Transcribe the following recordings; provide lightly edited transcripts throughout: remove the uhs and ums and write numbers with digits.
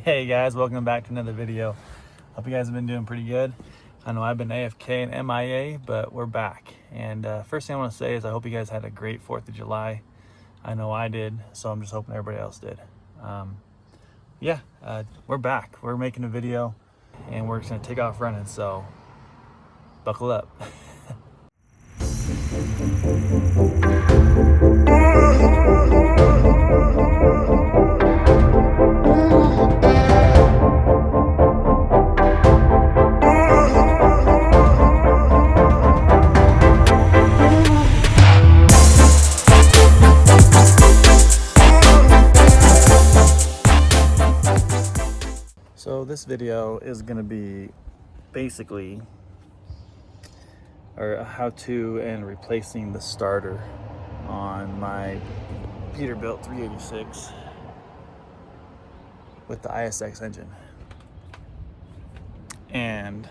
Hey guys, welcome back to another video. Hope you guys have been doing pretty good. I know I've been AFK and MIA, but we're back. And first thing I want to say is I hope you guys had a great 4th of July. I know I did, so I'm just hoping everybody else did. We're back. We're making a video and we're just gonna take off running, so buckle up. So this video is going to be basically a how-to and replacing the starter on my Peterbilt 386 with the ISX engine. And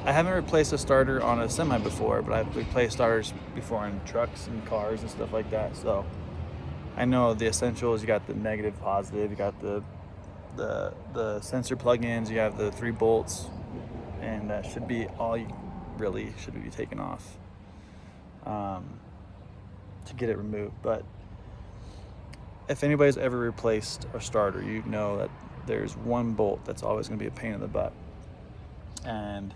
I haven't replaced a starter on a semi before, but I've replaced starters before in trucks and cars and stuff like that. So I know the essentials. You got the negative, positive, you got the sensor plug-ins, you have the 3 bolts, and that should be all you really should be taking off to get it removed. But if anybody's ever replaced a starter, you know that there's one bolt that's always going to be a pain in the butt, and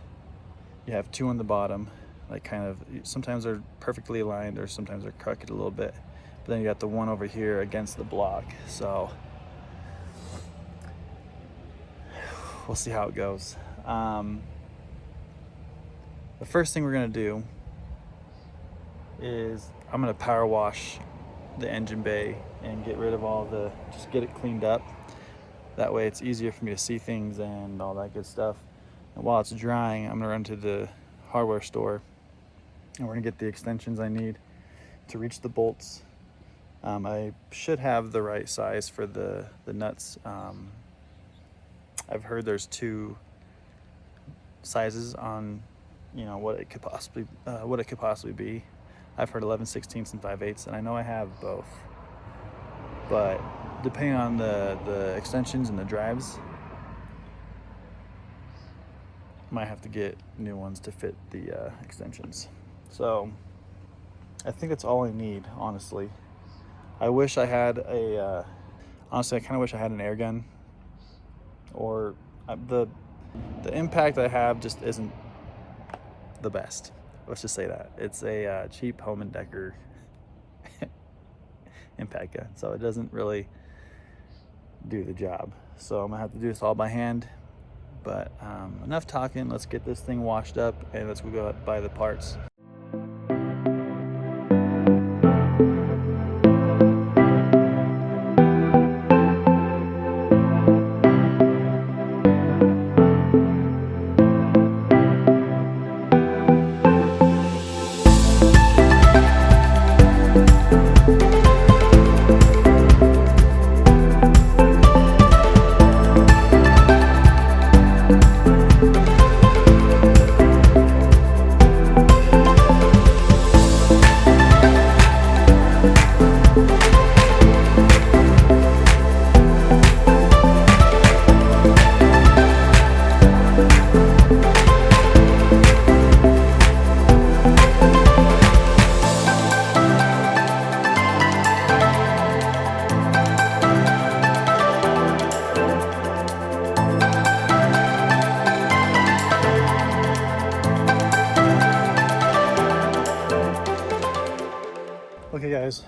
you have 2 on the bottom, like kind of sometimes they're perfectly aligned or sometimes they're crooked a little bit. But then you got the one over here against the block. So we'll see how it goes. The first thing we're gonna do is I'm gonna power wash the engine bay and get rid of just get it cleaned up. That way it's easier for me to see things and all that good stuff. And while it's drying, I'm gonna run to the hardware store and we're gonna get the extensions I need to reach the bolts. I should have the right size for the nuts. I've heard there's 2 sizes on, what it could possibly be. I've heard 11/16 and 5/8, and I know I have both. But depending on the extensions and the drives, might have to get new ones to fit the extensions. So I think that's all I need, honestly. I wish I had honestly, I kind of wish I had an air gun, or the impact I have just isn't the best. Let's just say that. It's a cheap Home & Decker impact gun, so it doesn't really do the job. So I'm gonna have to do this all by hand, but enough talking. Let's get this thing washed up and let's go out buy the parts. Okay guys,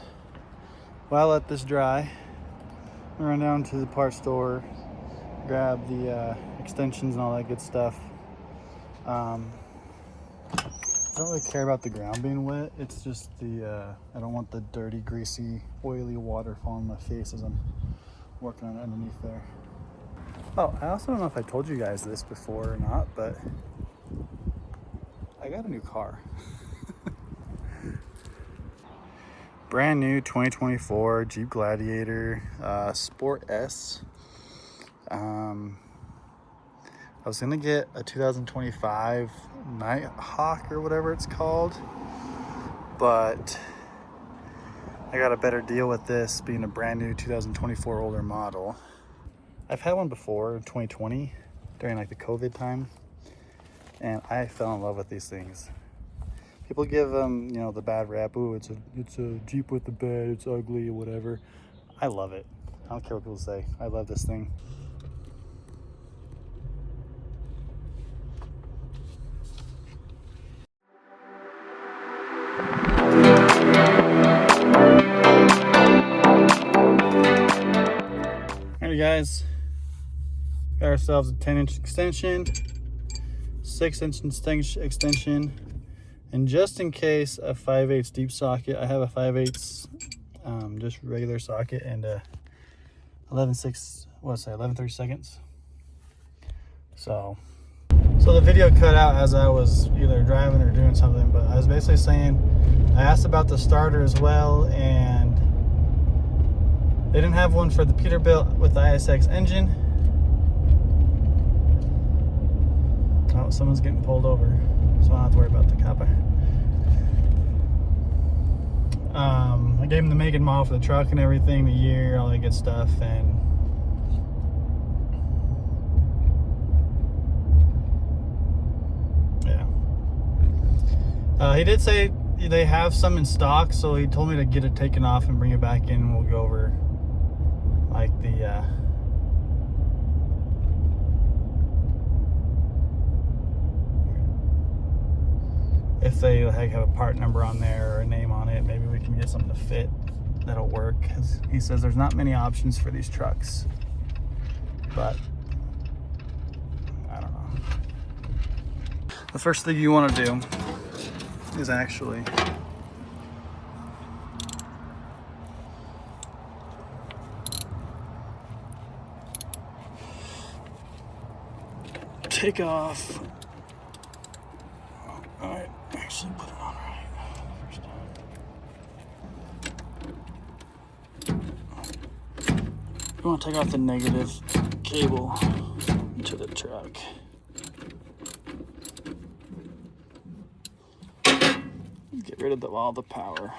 while I let this dry, I'm gonna run down to the parts store, grab the extensions and all that good stuff. I don't really care about the ground being wet. It's just I don't want the dirty, greasy, oily water falling on my face as I'm working on it underneath there. Oh, I also don't know if I told you guys this before or not, but I got a new car. Brand new 2024 Jeep Gladiator Sport S. I was gonna get a 2025 Nighthawk or whatever it's called, but I got a better deal with this being a brand new 2024 older model. I've had one before in 2020 during like the COVID time, and I fell in love with these things. People give them, you know, the bad rap. Ooh, it's a Jeep with the bed, it's ugly or whatever. I love it. I don't care what people say. I love this thing. Alright guys, got ourselves a 10-inch extension, 6-inch extension, and just in case a 5/8 deep socket, I have a 5/8 just regular socket and a 11/32. So the video cut out as I was either driving or doing something, but I was basically saying, I asked about the starter as well, and they didn't have one for the Peterbilt with the ISX engine. Oh, someone's getting pulled over, so I don't have to worry about the copper. I gave him the make and model for the truck and everything, the year, all that good stuff, and yeah. He did say they have some in stock, so he told me to get it taken off and bring it back in, and we'll go over like the if they like have a part number on there or a name on it, maybe we can get something to fit that'll work. 'Cause he says there's not many options for these trucks, but I don't know. The first thing you want to do is actually take off. All right, actually put it on right first time. You want to take off the negative cable to the truck. Get rid of all the power.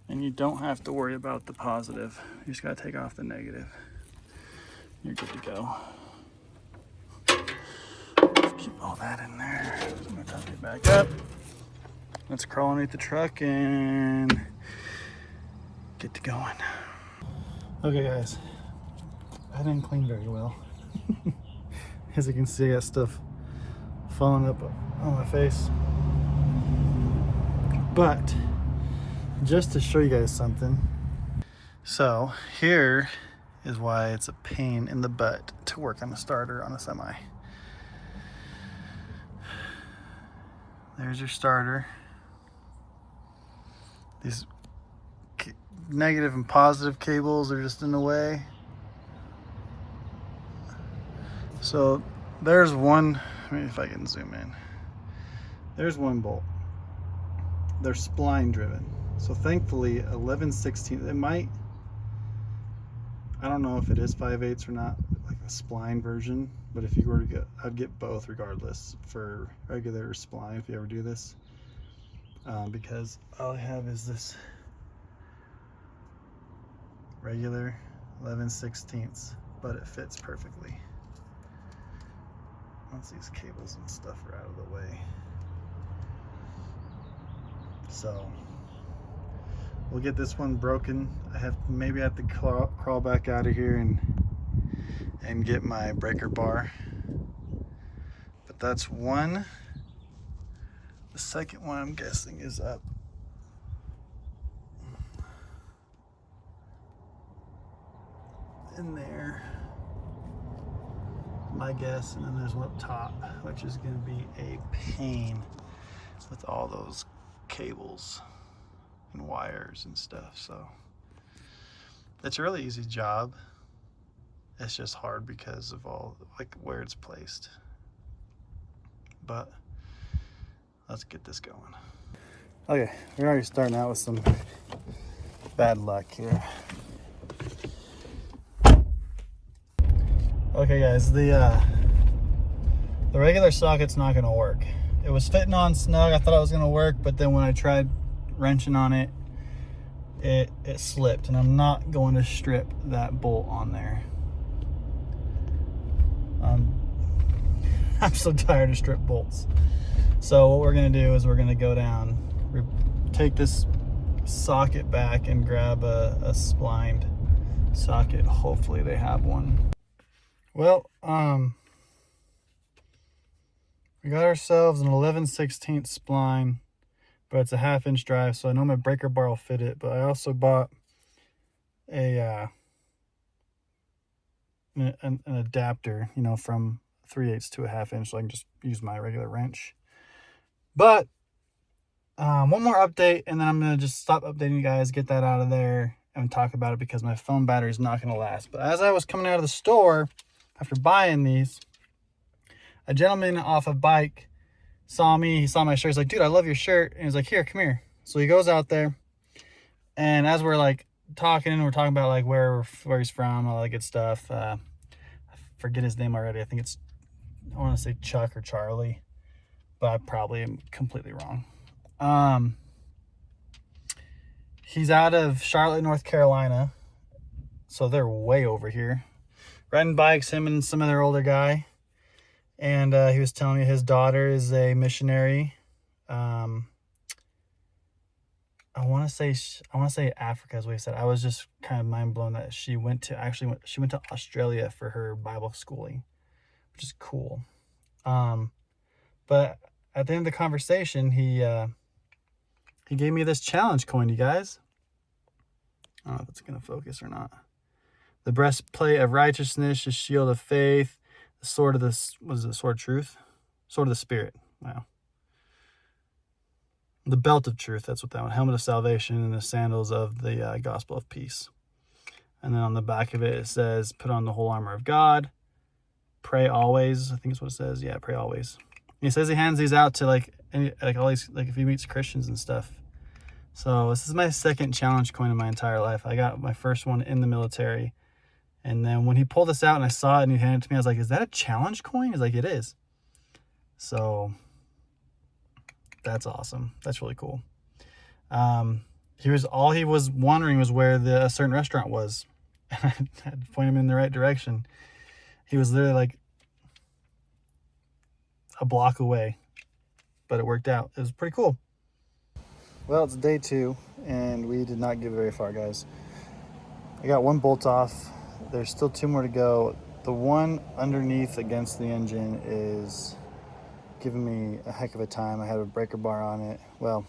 And you don't have to worry about the positive. You just gotta take off the negative. You're good to go. Just keep all that in there. I'm gonna tuck it back up. Let's crawl underneath the truck and get to going. Okay guys, I didn't clean very well. As you can see, I got stuff falling up on my face. But just to show you guys something. So here is why it's a pain in the butt to work on a starter on a semi. There's your starter. These negative and positive cables are just in the way. So there's one, let me see if I can zoom in. There's one bolt. They're spline driven. So thankfully 11/16, it might, I don't know if it is 5/8 or not, like a spline version, but if you were to get, I'd get both regardless for regular spline if you ever do this. Because all I have is this regular 11/16, but it fits perfectly. Once these cables and stuff are out of the way. So we'll get this one broken. Maybe I have to crawl back out of here and get my breaker bar. But that's one. The second one I'm guessing is up. In there, my guess, and then there's one up top, which is going to be a pain with all those cables and wires and stuff. So it's a really easy job. It's just hard because of all, like, where it's placed. But let's get this going. Okay, we're already starting out with some bad luck here. Okay guys, the regular socket's not gonna work. It was fitting on snug. I thought it was gonna work, but then when I tried wrenching on it, it slipped, and I'm not going to strip that bolt on there. I'm so tired of strip bolts. So what we're gonna do is we're gonna go down, take this socket back and grab a splined socket. Hopefully they have one. Well, we got ourselves an 11/16 spline, but it's a 1/2 inch drive, so I know my breaker bar will fit it. But I also bought an adapter, you know, from 3/8 to a 1/2 inch, so I can just use my regular wrench. But one more update, and then I'm gonna just stop updating you guys, get that out of there, and talk about it because my phone battery is not gonna last. But as I was coming out of the store after buying these, a gentleman off a bike saw me. He saw my shirt. He's like, "Dude, I love your shirt." And he's like, "Here, come here." So he goes out there, and as we're like talking, we're talking about like where he's from, all that good stuff. I forget his name already. I think I want to say Chuck or Charlie, but I probably am completely wrong. He's out of Charlotte, North Carolina, so they're way over here. Riding bikes, him and some other older guy, and he was telling me his daughter is a missionary. I want to say Africa is what he said. I was just kind of mind blown that she went to Australia for her Bible schooling, which is cool. But at the end of the conversation, he gave me this challenge coin, you guys. I don't know if it's gonna focus or not. The breastplate of righteousness, the shield of faith, the sword of this, what is it? Sword of truth, sword of the spirit. Wow. The belt of truth, that's what that one. Helmet of salvation, and the sandals of the gospel of peace. And then on the back of it, it says, "Put on the whole armor of God. Pray always." I think is what it says. Yeah, pray always. And he says he hands these out to like all these, like if he meets Christians and stuff. So this is my second challenge coin in my entire life. I got my first one in the military, and then when he pulled this out and I saw it and he handed it to me, I was like, "Is that a challenge coin?" He's like, "It is." So that's awesome. That's really cool. All he was wondering was where a certain restaurant was. I had to point him in the right direction. He was literally like a block away, but it worked out. It was pretty cool. Well, it's day 2, and we did not get very far, guys. I got one bolt off. There's still 2 more to go. The one underneath against the engine is giving me a heck of a time. I had a breaker bar on it. Well,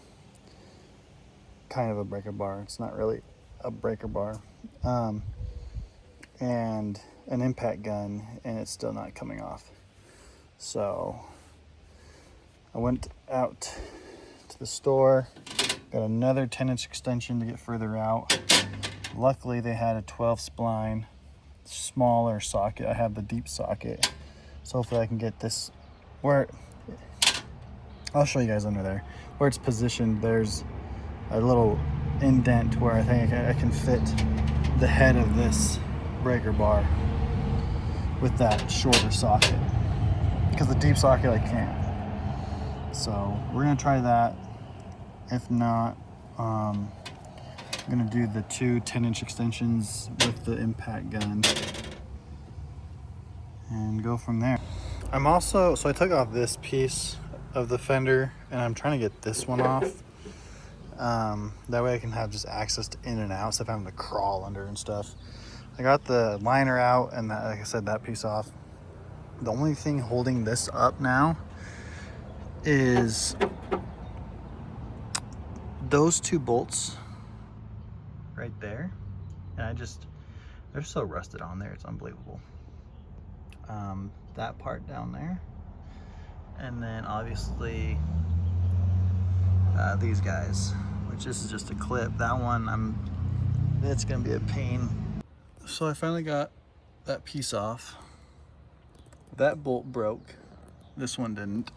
kind of a breaker bar. It's not really a breaker bar. And an impact gun, and it's still not coming off. So I went out to the store, got another 10-inch extension to get further out. Luckily, they had a 12 spline, smaller socket. I have the deep socket, so hopefully I can get this where. I'll show you guys under there where it's positioned. There's a little indent where I think I can fit the head of this breaker bar with that shorter socket, because the deep socket I can't. So we're gonna try that. If not, I'm gonna do the 2 10-inch extensions with the impact gun and go from there. So I took off this piece of the fender, and I'm trying to get this one off. That way I can have just access to in and out instead of having to crawl under and stuff. I got the liner out, and that, like I said, that piece off. The only thing holding this up now is those 2 bolts right there, and they're so rusted on there, it's unbelievable. That part down there, and then obviously these guys, which this is just a clip. That one, it's gonna be a pain. So I finally got that piece off. That bolt broke, this one didn't,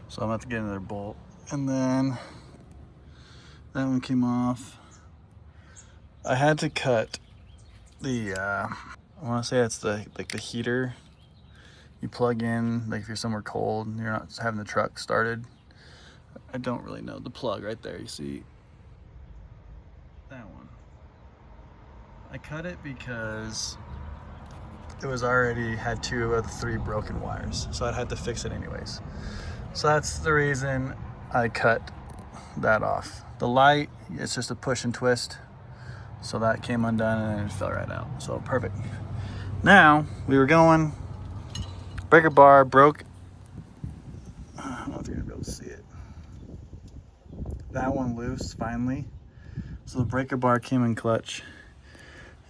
so I'm gonna have to get another bolt. And then that one came off. I had to cut the I want to say it's the heater you plug in, like if you're somewhere cold and you're not having the truck started. I don't really know. The plug right there, you see that one. I cut it because it was already had 2 of the 3 broken wires, so I'd had to fix it anyways. So that's the reason I cut that off. The light, it's just a push and twist, so that came undone and then it fell right out. So perfect. Now we were going, breaker bar broke. I don't know if you're gonna be able to see it. That one loose finally. So the breaker bar came in clutch,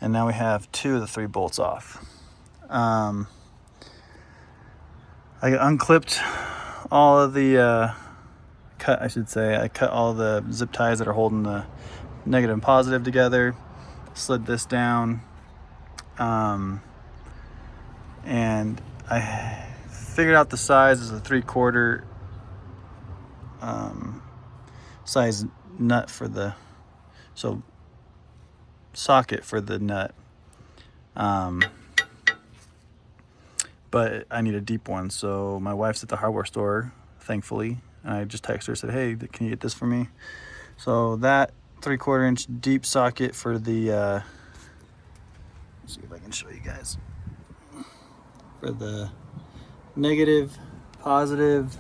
and now we have 2 of the 3 bolts off. I unclipped all of the I cut all the zip ties that are holding the negative and positive together, slid this down, and I figured out the size is a 3/4 size nut for the socket for the nut, but I need a deep one. So my wife's at the hardware store, thankfully, and I just texted her, said, hey, can you get this for me? So that 3/4 inch deep socket for the let's see if I can show you guys, for the negative, positive,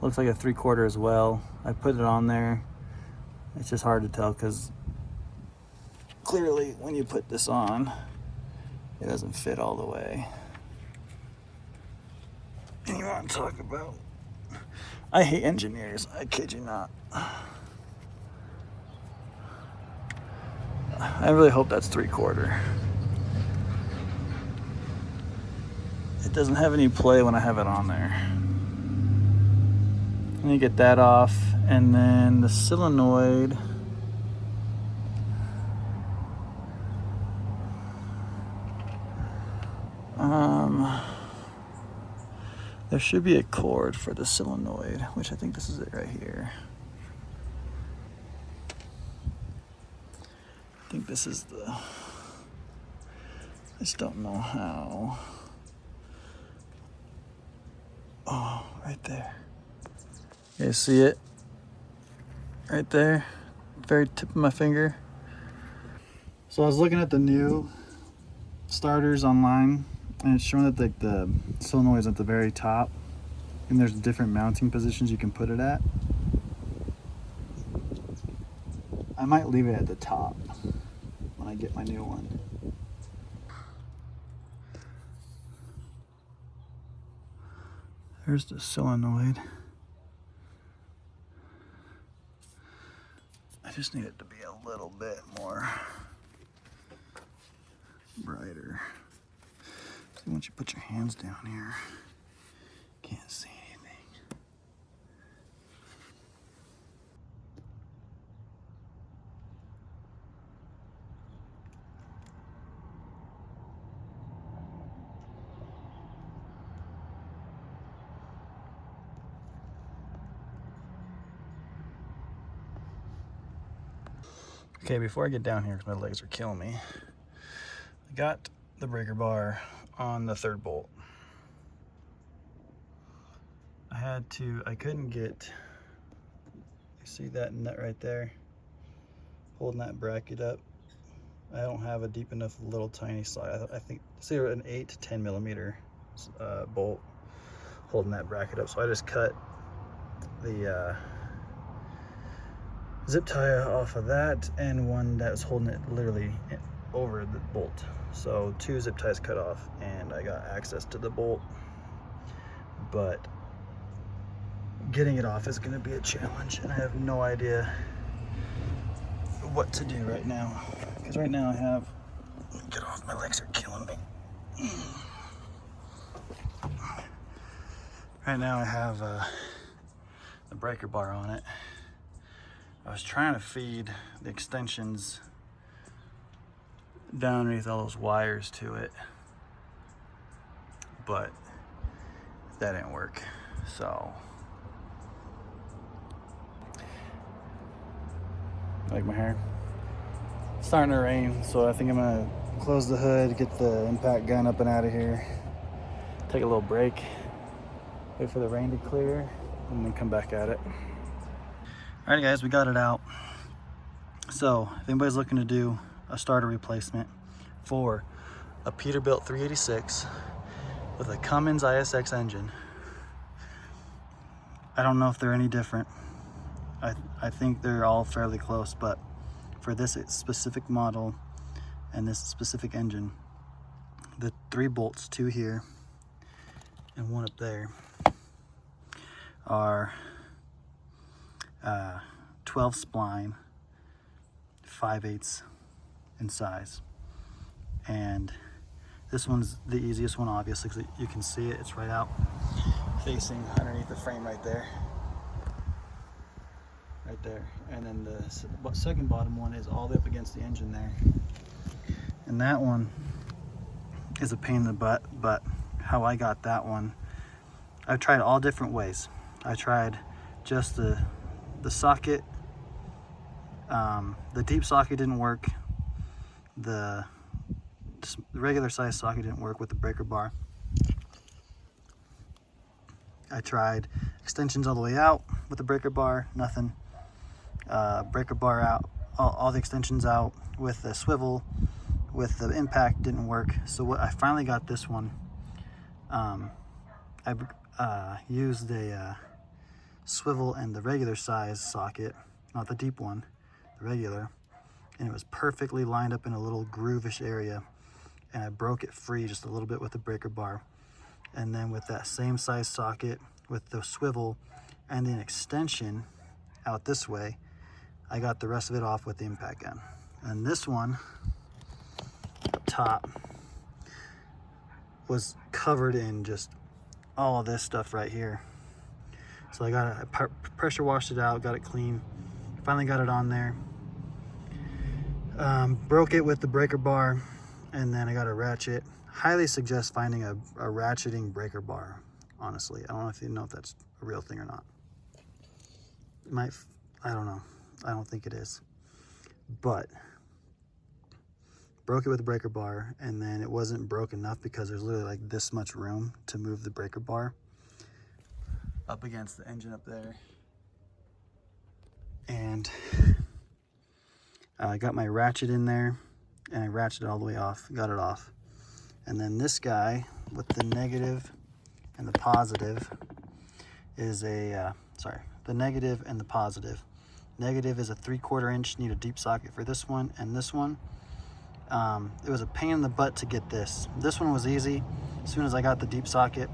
looks like a 3/4 as well. I put it on there. It's just hard to tell because clearly when you put this on, it doesn't fit all the way. And you want to talk about, I hate engineers, I kid you not. I really hope that's 3/4. It doesn't have any play when I have it on there. Let me get that off, and then the solenoid. There should be a cord for the solenoid, which I think this is it right here. I think this is I just don't know how. Oh, right there. You guys see it? Right there, very tip of my finger. So I was looking at the new starters online, and it's showing that the solenoid is at the very top, and there's different mounting positions you can put it at. I might leave it at the top when I get my new one. There's the solenoid. I just need it to be a little bit more brighter. See, once you put your hands down here, can't see anything. Okay, before I get down here, because my legs are killing me, I got the breaker bar on the 3rd bolt. I couldn't get, you see that nut right there, holding that bracket up. I don't have a deep enough little tiny slide. I think, say an 8 to 10 millimeter bolt holding that bracket up. So I just cut the zip tie off of that, and one that was holding it literally over the bolt. So 2 zip ties cut off, and I got access to the bolt, but getting it off is going to be a challenge, and I have no idea what to do right now, because right now I have, get off, my legs are killing me. Right now I have the breaker bar on it. I was trying to feed the extensions down underneath all those wires to it, but that didn't work. So, like my hair, it's starting to rain, so I think I'm gonna close the hood, get the impact gun up and out of here, take a little break, wait for the rain to clear, and then come back at it. Alright guys, we got it out. So if anybody's looking to do a starter replacement for a Peterbilt 386 with a Cummins ISX engine, I don't know if they're any different. I think they're all fairly close, but for this specific model and this specific engine, the 3 bolts, 2 here and 1 up there, are 12 spline, 5/8 in size. And this one's the easiest one, obviously, because you can see it. It's right out facing underneath the frame right there. Right there. And then the second bottom one is all the way up against the engine there. And that one is a pain in the butt, but how I got that one, I've tried all different ways. I tried just the socket. The deep socket didn't work. The regular size socket didn't work with the breaker bar. I tried extensions all the way out with the breaker bar, nothing. Breaker bar out, all the extensions out with the swivel, with the impact, didn't work. So what I finally got this one. I used a swivel and the regular size socket, not the deep one, the regular, and it was perfectly lined up in a little groove-ish area, and I broke it free just a little bit with the breaker bar. And then with that same size socket with the swivel and an extension out this way, I got the rest of it off with the impact gun. And this one up top was covered in just all of this stuff right here. So I pressure washed it out, got it clean, finally got it on there. Broke it with the breaker bar, and then I got a ratchet. Highly suggest finding a ratcheting breaker bar, honestly. I don't know if you know if that's a real thing or not. It might, I don't know. I don't think it is. But broke it with the breaker bar, and then it wasn't broke enough because there's literally like this much room to move the breaker bar up against the engine up there. And I got my ratchet in there, and I ratcheted all the way off, got it off. And then this guy with the negative and the positive is a, the negative and the positive. Negative is a 3/4 inch, need a deep socket for this one and this one. It was a pain in the butt to get this. This one was easy. As soon as I got the deep socket,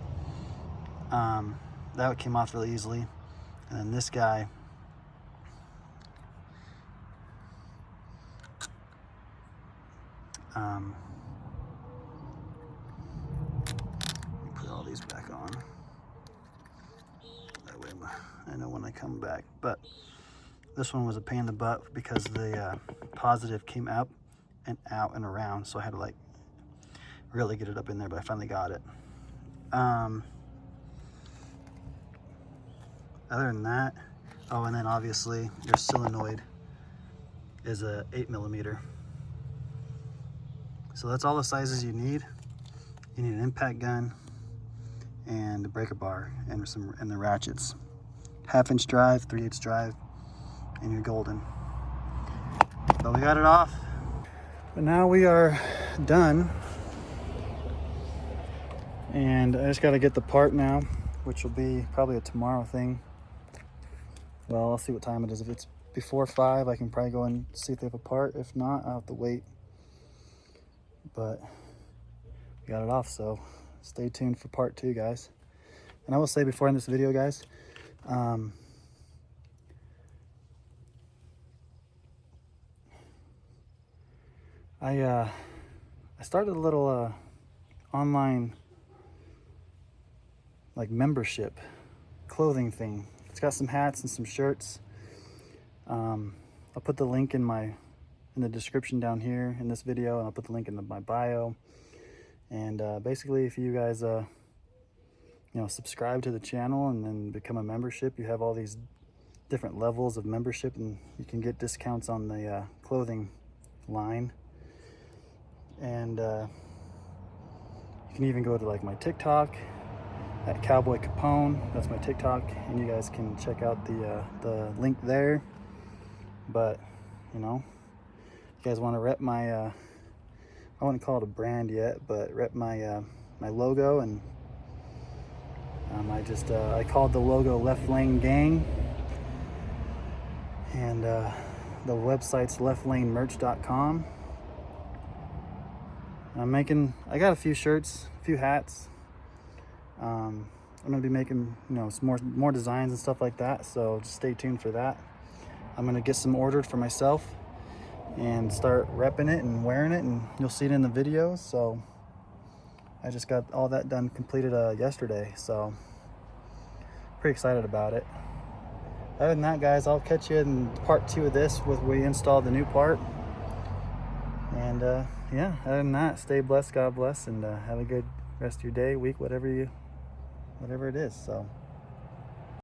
that came off really easily. And then this guy, let me put all these back on. That way I know when I come back. But this one was a pain in the butt because the positive came up and out and around, so I had to like really get it up in there, but I finally got it. Other than that, oh, and then obviously your solenoid is a 8mm. So that's all the sizes you need. You need an impact gun and a breaker bar and the ratchets. 1/2 inch drive, 3/8 drive, and you're golden. But we got it off. But now we are done. And I just got to get the part now, which will be probably a tomorrow thing. Well, I'll see what time it is. If it's before 5, I can probably go and see if they have a part. If not, I'll have to wait. But we got it off, so stay tuned for part 2, guys. And I will say before in this video, guys, I started a little online like membership clothing thing. It's got some hats and some shirts. I'll put the link in the description down here in this video, and I'll put the link in my bio. And basically, if you guys subscribe to the channel and then become a membership, you have all these different levels of membership, and you can get discounts on the clothing line. And And you can even go to like my TikTok at Cowboy Capone. That's my TikTok, and you guys can check out the link there. But you know, you guys want to rep my I wouldn't call it a brand yet, but rep my my logo. And I called the logo Left Lane Gang, and the website's leftlanemerch.com. I got a few shirts, a few hats. I'm gonna be making, you know, some more designs and stuff like that, so just stay tuned for that. I'm gonna get some ordered for myself and start repping it and wearing it, and you'll see it in the videos. So I just got all that done, completed yesterday, so pretty excited about it. Other than that, guys, I'll catch you in part 2 of this with we install the new part. And yeah, other than that, stay blessed, God bless, and have a good rest of your day, week, whatever it is. So